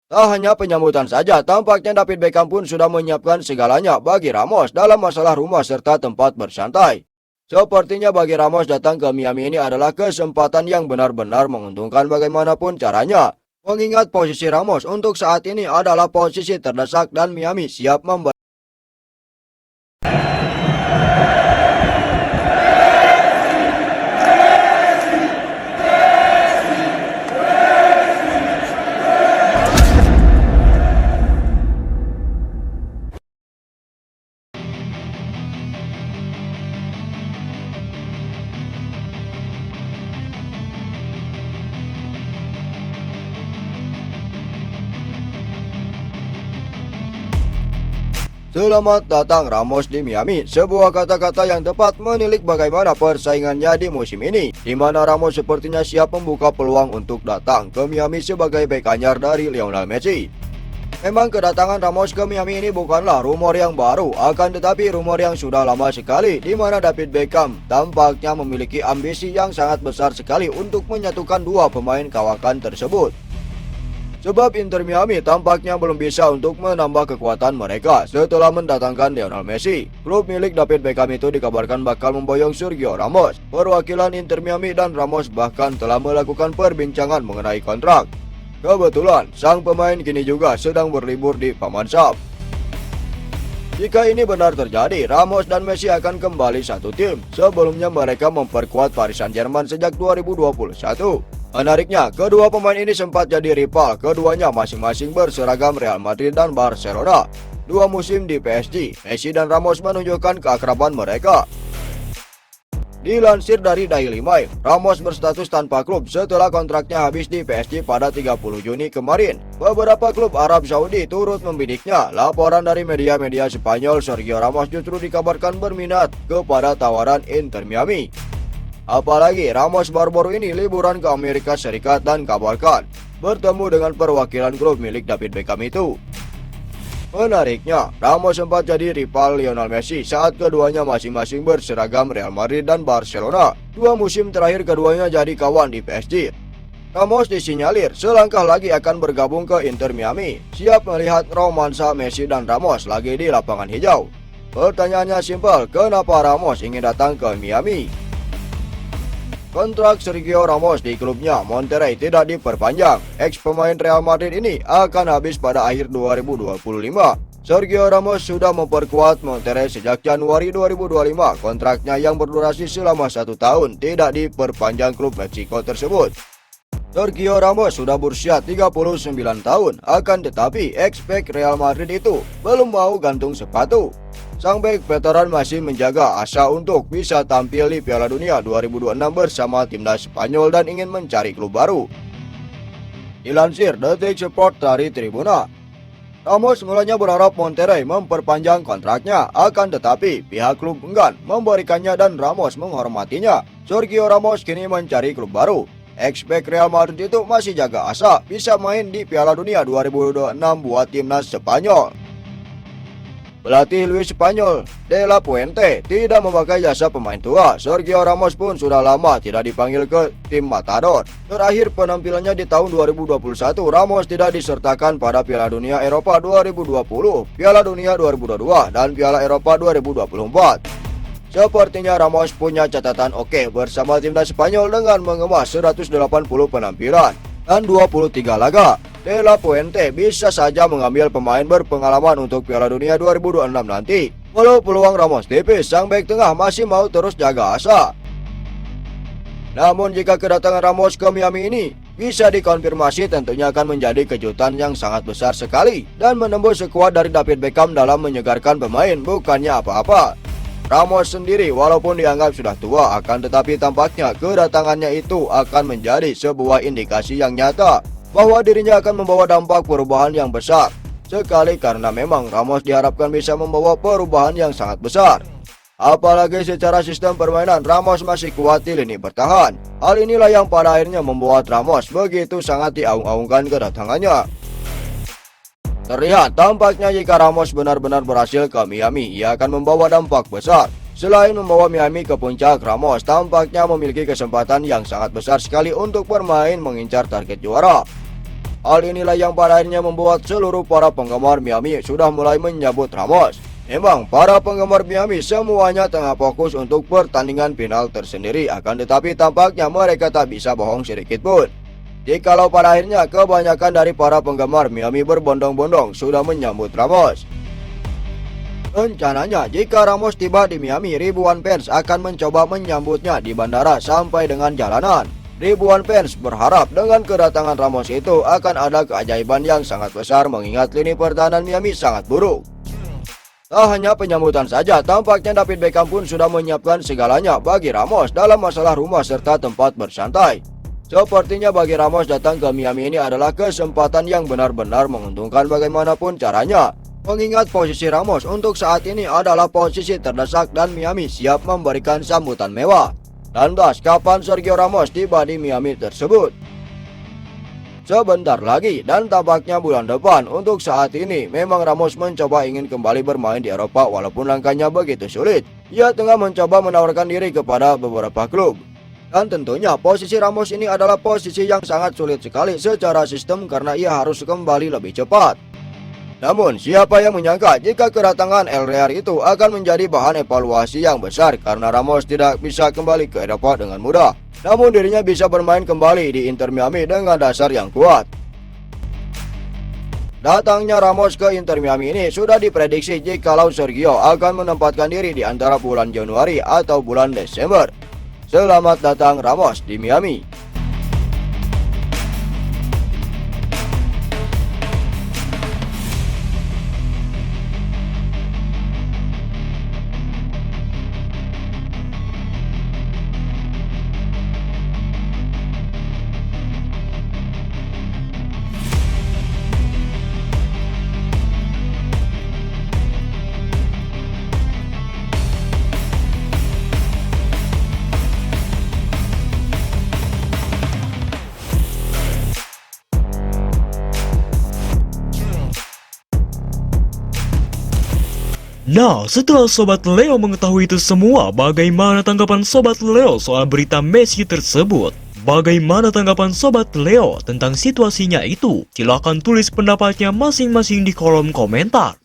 Tak hanya penyambutan saja, tampaknya David Beckham pun sudah menyiapkan segalanya bagi Ramos dalam masalah rumah serta tempat bersantai. Sepertinya bagi Ramos datang ke Miami ini adalah kesempatan yang benar-benar menguntungkan bagaimanapun caranya. Mengingat posisi Ramos untuk saat ini adalah posisi terdesak dan Miami siap memberi. Selamat datang Ramos di Miami, sebuah kata-kata yang tepat menilik bagaimana persaingannya di musim ini, di mana Ramos sepertinya siap membuka peluang untuk datang ke Miami sebagai bek anyar dari Lionel Messi. Memang kedatangan Ramos ke Miami ini bukanlah rumor yang baru, akan tetapi rumor yang sudah lama sekali, di mana David Beckham tampaknya memiliki ambisi yang sangat besar sekali untuk menyatukan dua pemain kawakan tersebut. Sebab Inter Miami tampaknya belum bisa untuk menambah kekuatan mereka setelah mendatangkan Lionel Messi. Klub milik David Beckham itu dikabarkan bakal memboyong Sergio Ramos. Perwakilan Inter Miami dan Ramos bahkan telah melakukan perbincangan mengenai kontrak. Kebetulan, sang pemain kini juga sedang berlibur di Paman Sam. Jika ini benar terjadi, Ramos dan Messi akan kembali satu tim. Sebelumnya mereka memperkuat Paris Saint-Germain sejak 2021. Menariknya, kedua pemain ini sempat jadi rival, keduanya masing-masing berseragam Real Madrid dan Barcelona. Dua musim di PSG, Messi dan Ramos menunjukkan keakraban mereka. Dilansir dari Daily Mail, Ramos berstatus tanpa klub setelah kontraknya habis di PSG pada 30 Juni kemarin. Beberapa klub Arab Saudi turut membidiknya. Laporan dari media-media Spanyol, Sergio Ramos justru dikabarkan berminat kepada tawaran Inter Miami. Apalagi Ramos baru-baru ini liburan ke Amerika Serikat dan kabarkan bertemu dengan perwakilan klub milik David Beckham itu. Menariknya, Ramos sempat jadi rival Lionel Messi saat keduanya masing-masing berseragam Real Madrid dan Barcelona. Dua musim terakhir keduanya jadi kawan di PSG. Ramos disinyalir selangkah lagi akan bergabung ke Inter Miami, siap melihat romansa Messi dan Ramos lagi di lapangan hijau. Pertanyaannya simpel, kenapa Ramos ingin datang ke Miami? Kontrak Sergio Ramos di klubnya Monterrey tidak diperpanjang. Ex pemain Real Madrid ini akan habis pada akhir 2025. Sergio Ramos sudah memperkuat Monterrey sejak Januari 2025. Kontraknya yang berdurasi selama 1 tahun tidak diperpanjang klub Meksiko tersebut. Sergio Ramos sudah berusia 39 tahun, akan tetapi ex-bek Real Madrid itu belum mau gantung sepatu. Sang bek veteran masih menjaga asa untuk bisa tampil di Piala Dunia 2026 bersama timnas Spanyol dan ingin mencari klub baru. Dilansir Detik Sport dari Tribuna, Ramos mulanya berharap Monterrey memperpanjang kontraknya, akan tetapi pihak klub enggan memberikannya dan Ramos menghormatinya. Sergio Ramos kini mencari klub baru. Ex-bek Real Madrid itu masih jaga asa bisa main di Piala Dunia 2026 buat timnas Spanyol. Pelatih Luis Spanyol de la Puente tidak memakai jasa pemain tua. Sergio Ramos pun sudah lama tidak dipanggil ke tim Matador. Terakhir penampilannya di tahun 2021, Ramos tidak disertakan pada Piala Dunia Eropa 2020, Piala Dunia 2022, dan Piala Eropa 2024. Sepertinya Ramos punya catatan oke bersama timnas Spanyol dengan mengemas 180 penampilan dan 23 laga. De la Puente bisa saja mengambil pemain berpengalaman untuk Piala Dunia 2026 nanti. Walau peluang Ramos tipis, sang bek tengah masih mau terus jaga asa. Namun jika kedatangan Ramos ke Miami ini bisa dikonfirmasi, tentunya akan menjadi kejutan yang sangat besar sekali dan menembus sekuat dari David Beckham dalam menyegarkan pemain, bukannya apa-apa. Ramos sendiri walaupun dianggap sudah tua, akan tetapi tampaknya kedatangannya itu akan menjadi sebuah indikasi yang nyata bahwa dirinya akan membawa dampak perubahan yang besar. Sekali karena memang Ramos diharapkan bisa membawa perubahan yang sangat besar. Apalagi secara sistem permainan Ramos masih kuat di lini bertahan. Hal inilah yang pada akhirnya membuat Ramos begitu sangat diaung-aungkan kedatangannya. Terlihat tampaknya jika Ramos benar-benar berhasil ke Miami, ia akan membawa dampak besar. Selain membawa Miami ke puncak, Ramos tampaknya memiliki kesempatan yang sangat besar sekali untuk bermain mengincar target juara. Hal inilah yang pada akhirnya membuat seluruh para penggemar Miami sudah mulai menyambut Ramos. Memang para penggemar Miami semuanya tengah fokus untuk pertandingan final tersendiri, akan tetapi tampaknya mereka tak bisa bohong sedikit pun. Jikalau pada akhirnya kebanyakan dari para penggemar Miami berbondong-bondong sudah menyambut Ramos. Rencananya jika Ramos tiba di Miami, ribuan fans akan mencoba menyambutnya di bandara sampai dengan jalanan. Ribuan fans berharap dengan kedatangan Ramos itu akan ada keajaiban yang sangat besar mengingat lini pertahanan Miami sangat buruk. Tak hanya penyambutan saja, tampaknya David Beckham pun sudah menyiapkan segalanya bagi Ramos dalam masalah rumah serta tempat bersantai. Sepertinya bagi Ramos datang ke Miami ini adalah kesempatan yang benar-benar menguntungkan bagaimanapun caranya. Mengingat posisi Ramos untuk saat ini adalah posisi terdesak dan Miami siap memberikan sambutan mewah. Lantas, kapan Sergio Ramos tiba di Miami tersebut? Sebentar lagi dan tampaknya bulan depan. Untuk saat ini, memang Ramos mencoba ingin kembali bermain di Eropa walaupun langkahnya begitu sulit. Ia tengah mencoba menawarkan diri kepada beberapa klub. Dan tentunya posisi Ramos ini adalah posisi yang sangat sulit sekali secara sistem karena ia harus kembali lebih cepat. Namun, siapa yang menyangka jika kedatangan El Real itu akan menjadi bahan evaluasi yang besar karena Ramos tidak bisa kembali ke Eropa dengan mudah. Namun dirinya bisa bermain kembali di Inter Miami dengan dasar yang kuat. Datangnya Ramos ke Inter Miami ini sudah diprediksi jikalau Sergio akan menempatkan diri di antara bulan Januari atau bulan Desember. Selamat datang Ramos di Miami. Nah, setelah Sobat Leo mengetahui itu semua, bagaimana tanggapan Sobat Leo soal berita Messi tersebut? Bagaimana tanggapan Sobat Leo tentang situasinya itu? Silahkan tulis pendapatnya masing-masing di kolom komentar.